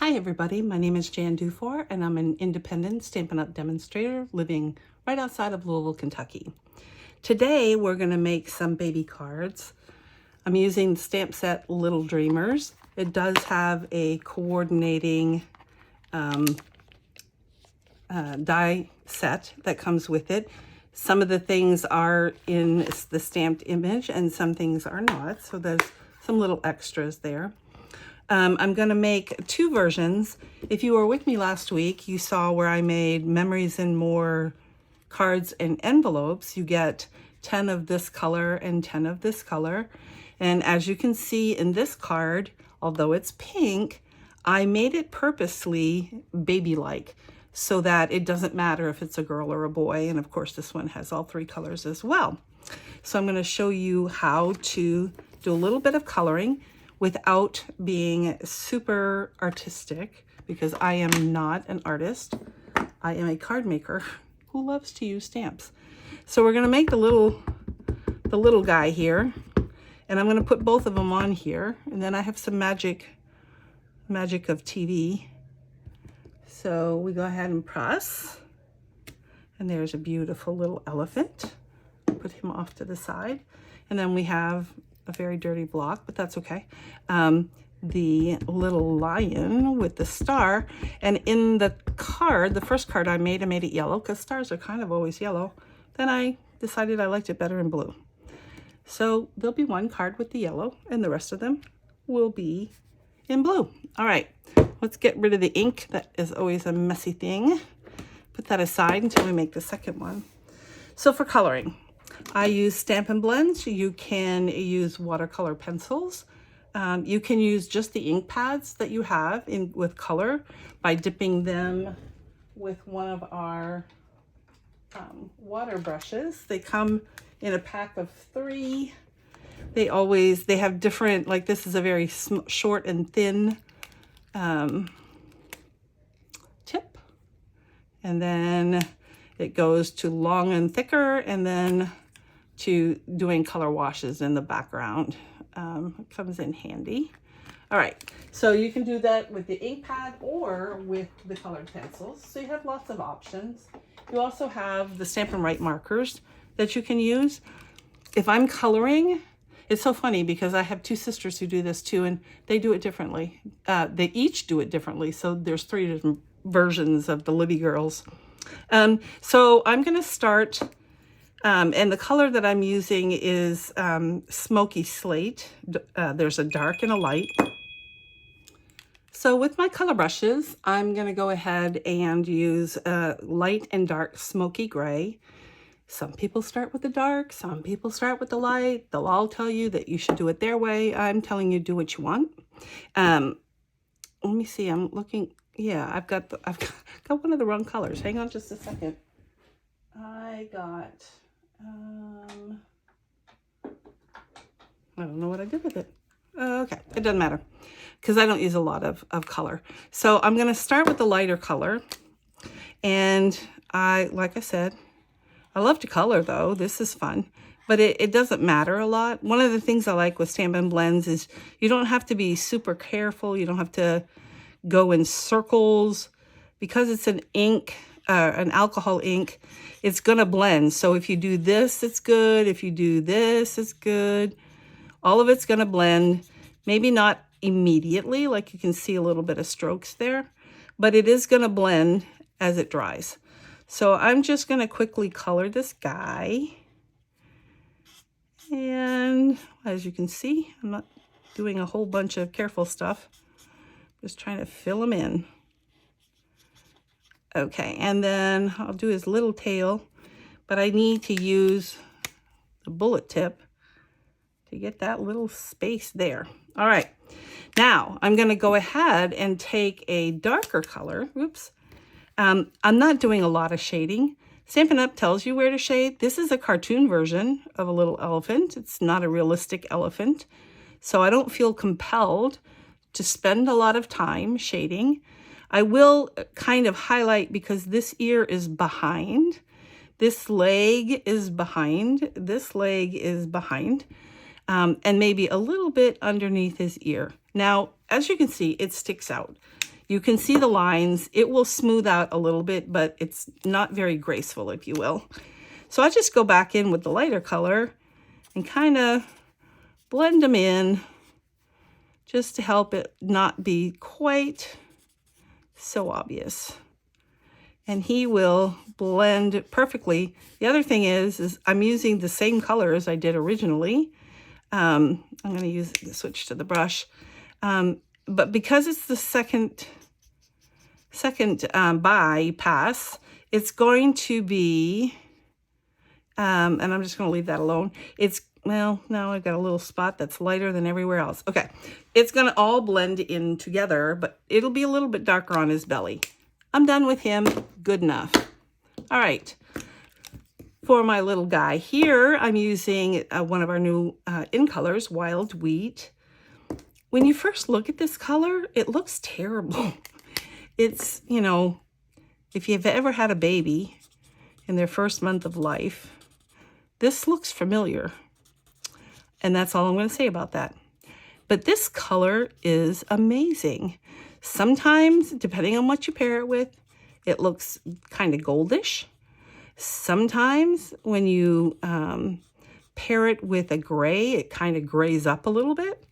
Hi everybody, my name is Jan Dufour and I'm an independent Stampin' Up! Demonstrator living right outside of Louisville, Kentucky. Today we're going to make some baby cards. I'm using the stamp set Little Dreamers. It does have a coordinating die set that comes with it. Some of the things are in the stamped image and some things are not, so there's some little extras there. I'm going to make two versions. If you were with me last week, you saw where I made Memories and More cards and envelopes. You get 10 of this color and 10 of this color. And as you can see in this card, although it's pink, I made it purposely baby-like so that it doesn't matter if it's a girl or a boy. And of course, this one has all three colors as well. So I'm going to show you how to do a little bit of coloring without being super artistic, because I am not an artist. I am a card maker who loves to use stamps. So we're going to make the little guy here, and I'm going to put both of them on here, and then I have some magic of TV. So we go ahead and press, and there's a beautiful little elephant. Put him off to the side, and then we have a very dirty block, but that's okay. The little lion with the star, and in the card, the first card I made it yellow because stars are kind of always yellow. Then I decided I liked it better in blue. So there'll be one card with the yellow and the rest of them will be in blue. All right, let's get rid of the ink. That is always a messy thing. Put that aside until we make the second one. So for coloring, I use Stampin' Blends. You can use watercolor pencils. You can use just the ink pads that you have with color by dipping them with one of our water brushes. They come in a pack of 3. They have different, like this is a very short and thin tip. And then it goes to long and thicker, and then to doing color washes in the background. It comes in handy. All right, so you can do that with the ink pad or with the colored pencils. So you have lots of options. You also have the Stampin' Write markers that you can use. If I'm coloring, it's so funny because I have 2 sisters who do this too, and they do it differently. They each do it differently. So there's 3 different versions of the Libby girls. So I'm gonna start, and the color that I'm using is Smoky Slate. There's a dark and a light. So with my color brushes, I'm going to go ahead and use light and dark smoky gray. Some people start with the dark, some people start with the light. They'll all tell you that you should do it their way. I'm telling you, do what you want. Let me see, I'm looking. Yeah, I've got one of the wrong colors. Hang on just a second. I got, I don't know what I did with it. Okay, it doesn't matter because I don't use a lot of color. So I'm going to start with the lighter color. And like I said, I love to color though. This is fun, but it doesn't matter a lot. One of the things I like with Stampin' Blends is you don't have to be super careful. You don't have to go in circles because it's an ink, an alcohol ink. It's going to blend. So if you do this, it's good. If you do this, it's good. All of it's going to blend. Maybe not immediately, like you can see a little bit of strokes there, but it is going to blend as it dries. So I'm just going to quickly color this guy. And as you can see, I'm not doing a whole bunch of careful stuff. Just trying to fill him in. Okay, and then I'll do his little tail, but I need to use the bullet tip to get that little space there. All right, now I'm going to go ahead and take a darker color. Oops. I'm not doing a lot of shading. Stampin' Up! Tells you where to shade. This is a cartoon version of a little elephant. It's not a realistic elephant. So I don't feel compelled to spend a lot of time shading. I will kind of highlight because this ear is behind. This leg is behind. This leg is behind. And maybe a little bit underneath his ear. Now, as you can see, it sticks out. You can see the lines. It will smooth out a little bit, but it's not very graceful, if you will. So I just go back in with the lighter color and kind of blend them in just to help it not be quite so obvious. And he will blend perfectly. The other thing is I'm using the same color as I did originally. I'm going to switch to the brush. But because it's the second bypass, it's going to be, and I'm just going to leave that alone. Well, now I've got a little spot that's lighter than everywhere else. Okay, it's going to all blend in together, but it'll be a little bit darker on his belly. I'm done with him. Good enough. All right. For my little guy here, I'm using one of our new in colors, Wild Wheat. When you first look at this color, it looks terrible. It's, you know, if you've ever had a baby in their first month of life, this looks familiar. And that's all I'm going to say about that. But this color is amazing. Sometimes, depending on what you pair it with, it looks kind of goldish. Sometimes when you pair it with a gray, it kind of grays up a little bit.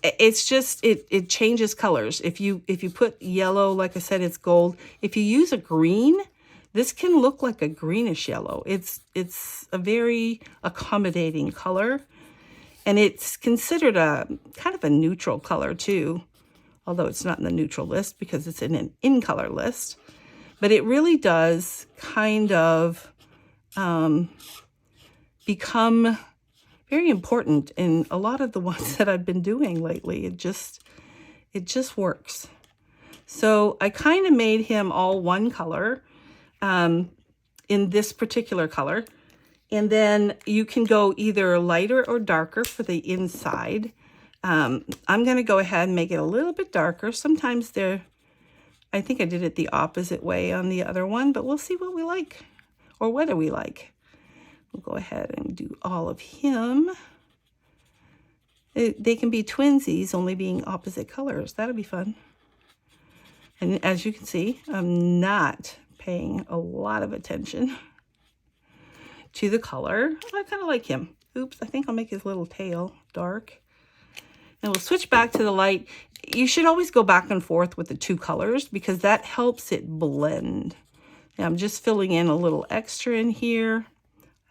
It's just, it changes colors. If you put yellow, like I said, it's gold. If you use a green, this can look like a greenish yellow. It's a very accommodating color, and it's considered a kind of a neutral color too, although it's not in the neutral list because it's in an in color list. But it really does kind of become very important in a lot of the ones that I've been doing lately. It just works. So I kind of made him all one color. In this particular color, and then you can go either lighter or darker for the inside. I'm going to go ahead and make it a little bit darker. Sometimes I think I did it the opposite way on the other one, but we'll see what we like or whether we like. We'll go ahead and do all of him. They can be twinsies, only being opposite colors. That'll be fun. And as you can see, I'm not paying a lot of attention to the color. I kind of like him. Oops, I think I'll make his little tail dark. And we'll switch back to the light. You should always go back and forth with the two colors because that helps it blend. Now I'm just filling in a little extra in here.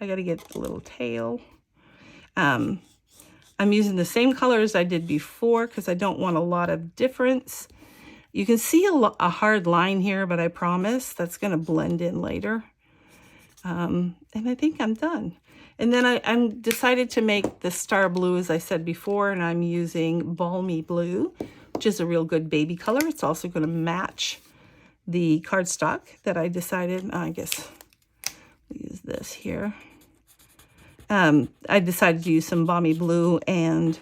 I got to get a little tail. I'm using the same color as I did before because I don't want a lot of difference. You can see a hard line here, but I promise that's going to blend in later. And I think I'm done. And then I decided to make the star blue, as I said before, and I'm using Balmy Blue, which is a real good baby color. It's also going to match the cardstock that I decided, I guess we'll use this here. I decided to use some Balmy Blue and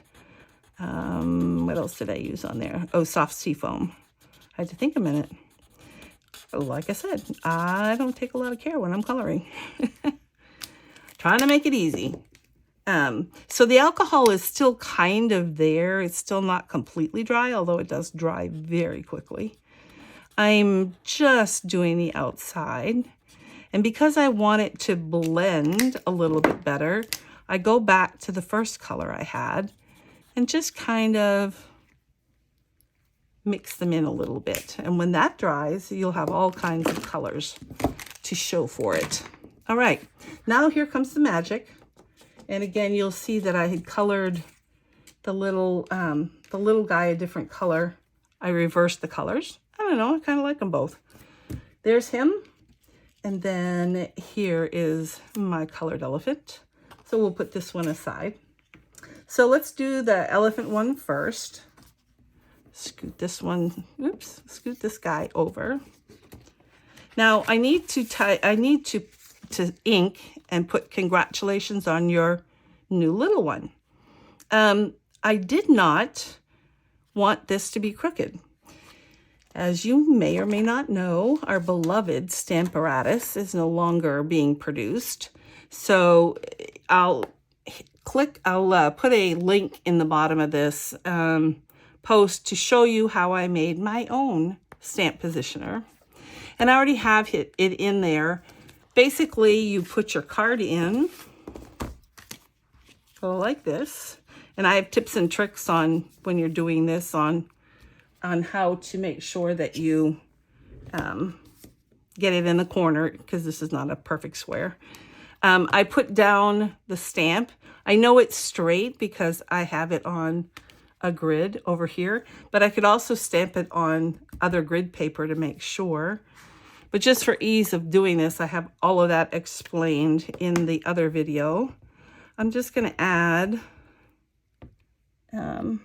what else did I use on there? Oh, Soft Seafoam. I had to think a minute. Like I said, I don't take a lot of care when I'm coloring. Trying to make it easy. So the alcohol is still kind of there. It's still not completely dry, although it does dry very quickly. I'm just doing the outside. And because I want it to blend a little bit better, I go back to the first color I had and just kind of mix them in a little bit. And when that dries, you'll have all kinds of colors to show for it. All right, now here comes the magic. And again, you'll see that I had colored the little guy a different color. I reversed the colors. I don't know, I kind of like them both. There's him. And then here is my colored elephant. So we'll put this one aside. So let's do the elephant one first. Scoot this one, oops, scoot this guy over. Now I need to ink and put congratulations on your new little one. I did not want this to be crooked. As you may or may not know, our beloved Stamparatus is no longer being produced. So I'll put a link in the bottom of this. post to show you how I made my own stamp positioner. And I already have it in there. Basically, you put your card in, go like this. And I have tips and tricks on when you're doing this on how to make sure that you get it in the corner, because this is not a perfect square. I put down the stamp. I know it's straight because I have it on a grid over here, but I could also stamp it on other grid paper to make sure. But just for ease of doing this, I have all of that explained in the other video. I'm just going to add, I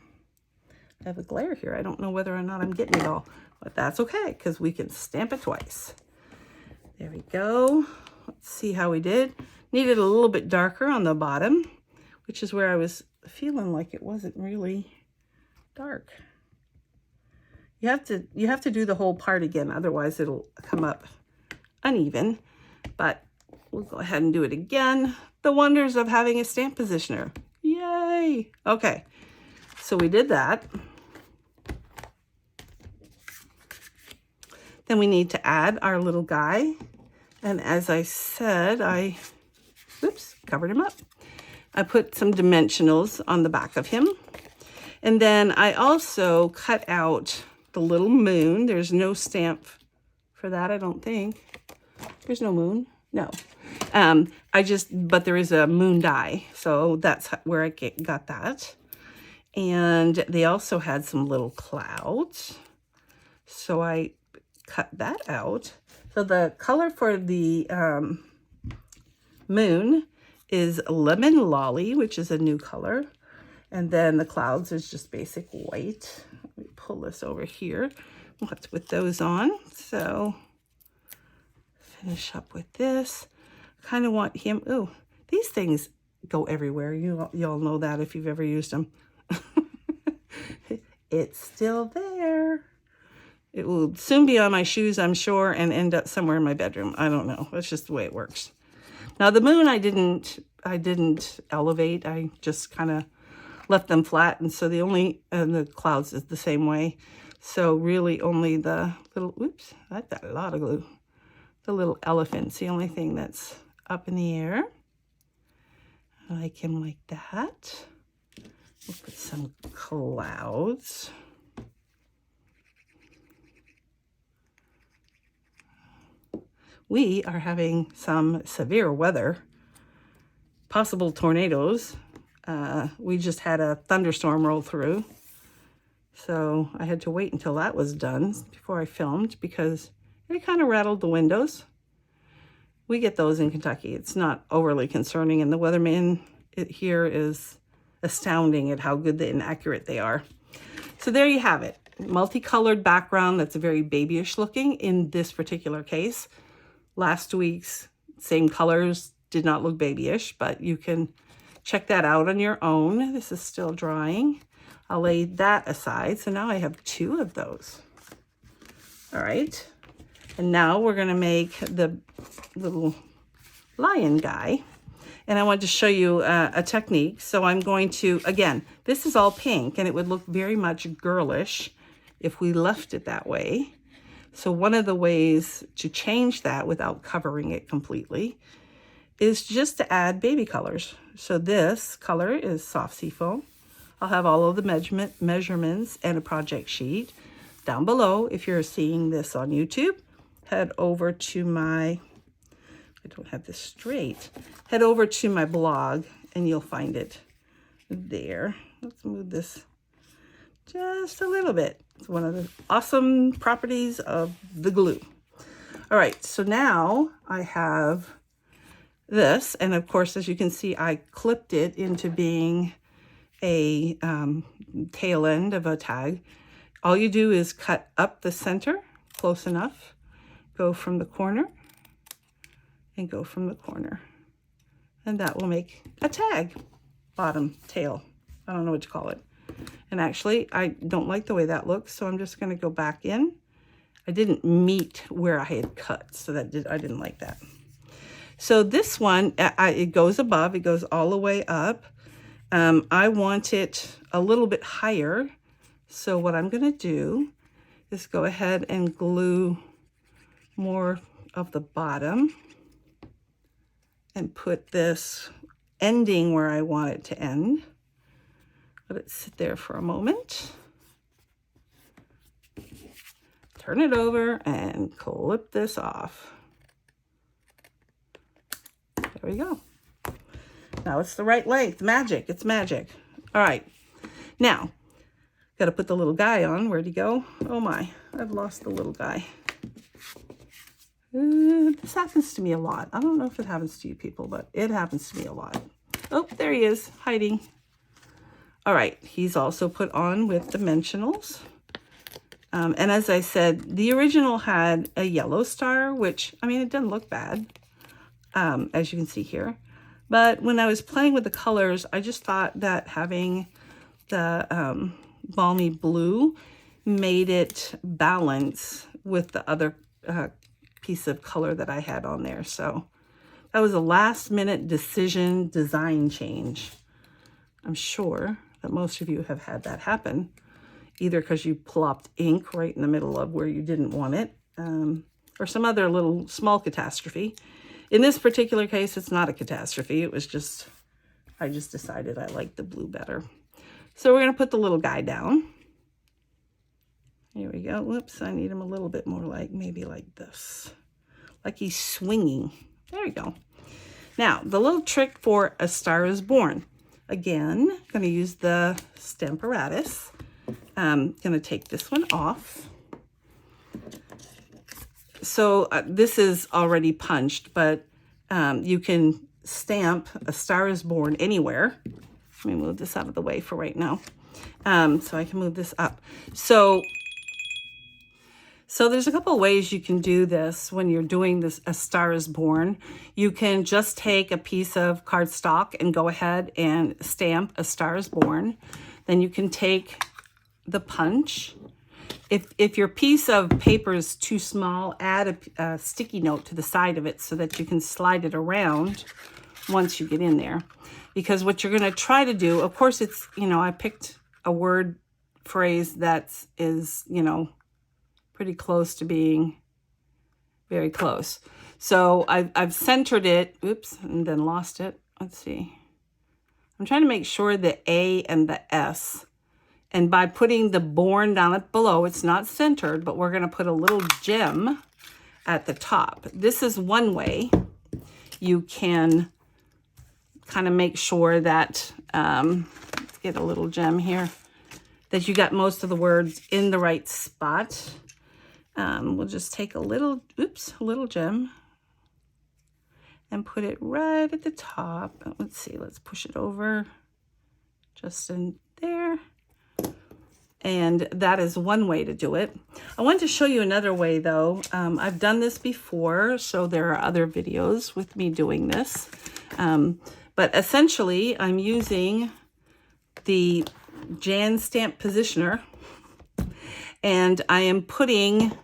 have a glare here. I don't know whether or not I'm getting it all, but that's okay because we can stamp it twice. There we go. Let's see how we did. Needed a little bit darker on the bottom, which is where I was feeling like it wasn't really dark. You have to do the whole part again, otherwise it'll come up uneven. But we'll go ahead and do it again. The wonders of having a stamp positioner. Yay! Okay, so we did that. Then we need to add our little guy. And as I said, oops, covered him up. I put some dimensionals on the back of him. And then I also cut out the little moon. There's no stamp for that, I don't think. There's no moon. No. But there is a moon die. So that's where I got that. And they also had some little clouds. So I cut that out. So the color for the moon is Lemon Lolly, which is a new color. And then the clouds is just basic white. Let me pull this over here. We'll have to put those on. So finish up with this. Kind of want him. Oh, these things go everywhere. You all know that if you've ever used them. It's still there. It will soon be on my shoes, I'm sure, and end up somewhere in my bedroom. I don't know. That's just the way it works. Now the moon, I didn't elevate. I just kind of left them flat, and so the clouds is the same way. So really only the little, oops, I've got a lot of glue. The little elephant's the only thing that's up in the air. I like him like that. We'll put some clouds. We are having some severe weather, possible tornadoes. We just had a thunderstorm roll through. So I had to wait until that was done before I filmed because it kind of rattled the windows. We get those in Kentucky. It's not overly concerning, and the weatherman here is astounding at how good and accurate they are. So there you have it. Multicolored background that's very babyish looking in this particular case. Last week's same colors did not look babyish, but you can check that out on your own. This is still drying. I'll lay that aside. So now I have 2 of those. All right. And now we're going to make the little lion guy. And I want to show you a technique. So I'm going to, again, this is all pink, and it would look very much girlish if we left it that way. So one of the ways to change that without covering it completely is just to add baby colors. So this color is Soft Seafoam. I'll have all of the measurements and a project sheet down below. If you're seeing this on YouTube, head over to my, I don't have this straight, head over to my blog and you'll find it there. Let's move this just a little bit. It's one of the awesome properties of the glue. All right, so now I have this, and of course, as you can see, I clipped it into being a tail end of a tag. All you do is cut up the center close enough, go from the corner, and go from the corner. And that will make a tag, bottom, tail. I don't know what to call it. And actually, I don't like the way that looks, so I'm just going to go back in. I didn't meet where I had cut, so I didn't like that. So this one, it goes above, it goes all the way up. I want it a little bit higher, So what I'm going to do is go ahead and glue more of the bottom and put this ending where I want it to end. Let it sit there for a moment. Turn it over and clip this off. There we go. Now it's the right length. Magic. It's magic. All right. Now, got to put the little guy on. Where'd he go? Oh my, I've lost the little guy. This happens to me a lot. I don't know if it happens to you people, but it happens to me a lot. Oh, there he is, hiding. All right, he's also put on with dimensionals. And as I said, the original had a yellow star, which, I mean, it didn't look bad, as you can see here. But when I was playing with the colors, I just thought that having the balmy blue made it balance with the other piece of color that I had on there. So that was a last minute decision design change. I'm sure that most of you have had that happen, either because you plopped ink right in the middle of where you didn't want it, or some other little small catastrophe. In this particular case, it's not a catastrophe. It was just, I just decided I liked the blue better. So we're going to put the little guy down. Here we go. Whoops, I need him a little bit more like, maybe like this. Like he's swinging. There we go. Now, the little trick for A Star is Born. Again, going to use the Stamparatus. Going to take this one off. So this is already punched, but you can stamp A Star is Born anywhere. Let me move this out of the way for right now. So I can move this up. So there's a couple of ways you can do this when you're doing this A Star is Born. You can just take a piece of cardstock and go ahead and stamp A Star is Born. Then you can take the punch. If your piece of paper is too small, add a sticky note to the side of it so that you can slide it around once you get in there. Because what you're going to try to do, of course, it's, you know, I picked a word phrase that is, you know, pretty close to being very close. So I've centered it, oops, and then lost it. Let's see. I'm trying to make sure the A and the S, and by putting the born down at below, it's not centered, but we're going to put a little gem at the top. This is one way you can kind of make sure that, let's get a little gem here, that you got most of the words in the right spot. We'll just take a little, oops, a little gem and put it right at the top. Let's see, let's push it over just in there. And that is one way to do it. I want to show you another way though. I've done this before, so there are other videos with me doing this. But essentially I'm using the Jan Stamp Positioner, and I am putting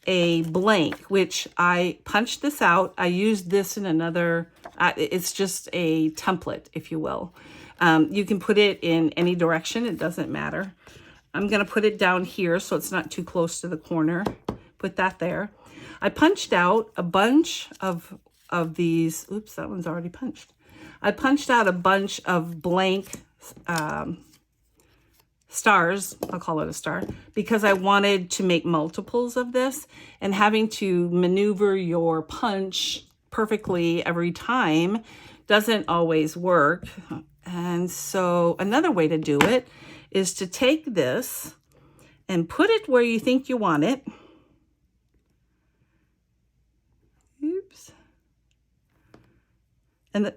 a blank, which I punched this out. I used this in another, it's just a template, if you will. You can put it in any direction. It doesn't matter. I'm going to put it down here so it's not too close to the corner. Put that there. I punched out a bunch of these. Oops, that one's already punched. I punched out a bunch of blank stars, I'll call it a star, because I wanted to make multiples of this, and having to maneuver your punch perfectly every time doesn't always work. And so another way to do it is to take this and put it where you think you want it. Oops. And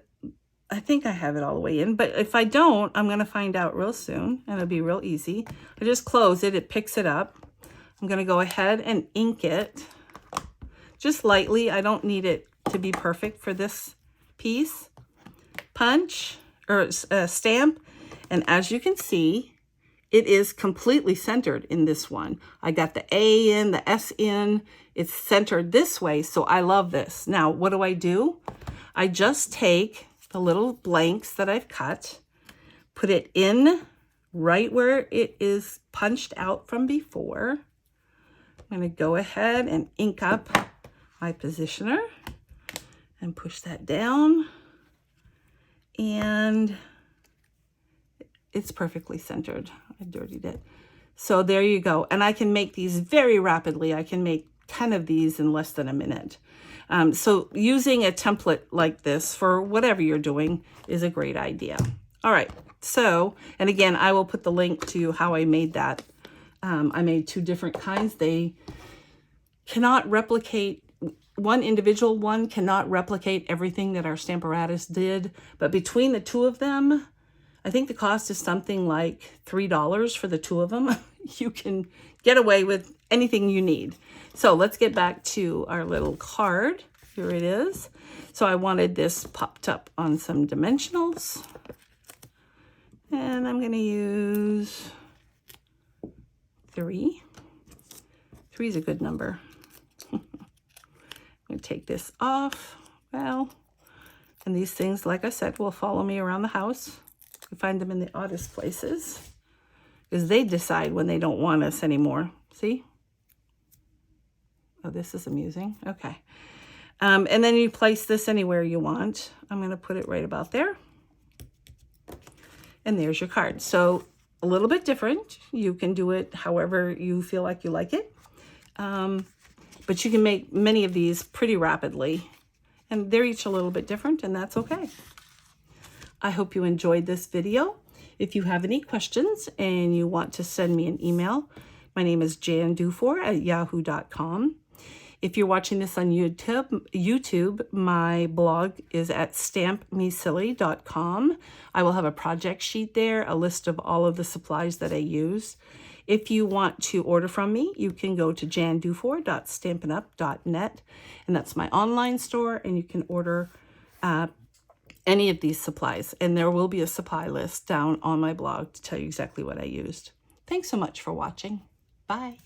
I think I have it all the way in, but if I don't, I'm going to find out real soon, and it'll be real easy. I just close it, it picks it up. I'm going to go ahead and ink it just lightly. I don't need it to be perfect for this piece. Punch, or stamp, and as you can see, it is completely centered in this one. I got the A in, the S in, it's centered this way, so I love this. Now, what do? I just take the little blanks that I've cut, put it in right where it is punched out from before. I'm going to go ahead and ink up my positioner and push that down. And it's perfectly centered. I dirtied it. So there you go. And I can make these very rapidly. I can make 10 of these in less than a minute. So using a template like this for whatever you're doing is a great idea. All right. So, and again, I will put the link to how I made that. I made 2 different kinds. They cannot replicate, one individual one cannot replicate everything that our Stamparatus did, but between the 2 of them, I think the cost is something like $3 for the 2 of them. You can get away with anything you need. So let's get back to our little card. Here it is. So I wanted this popped up on some dimensionals. And I'm going to use 3. 3 is a good number. I'm going to take this off. Well, and these things, like I said, will follow me around the house. You find them in the oddest places because they decide when they don't want us anymore. See? Oh, this is amusing. Okay. And then you place this anywhere you want. I'm going to put it right about there. And there's your card. So a little bit different. You can do it however you feel like you like it. But you can make many of these pretty rapidly. And they're each a little bit different, and that's okay. I hope you enjoyed this video. If you have any questions and you want to send me an email, my name is jandufour@yahoo.com. If you're watching this on YouTube, my blog is at stampmesilly.com. I will have a project sheet there, a list of all of the supplies that I use. If you want to order from me, you can go to jandufour.stampinup.net, and that's my online store, and you can order any of these supplies. And there will be a supply list down on my blog to tell you exactly what I used. Thanks so much for watching. Bye.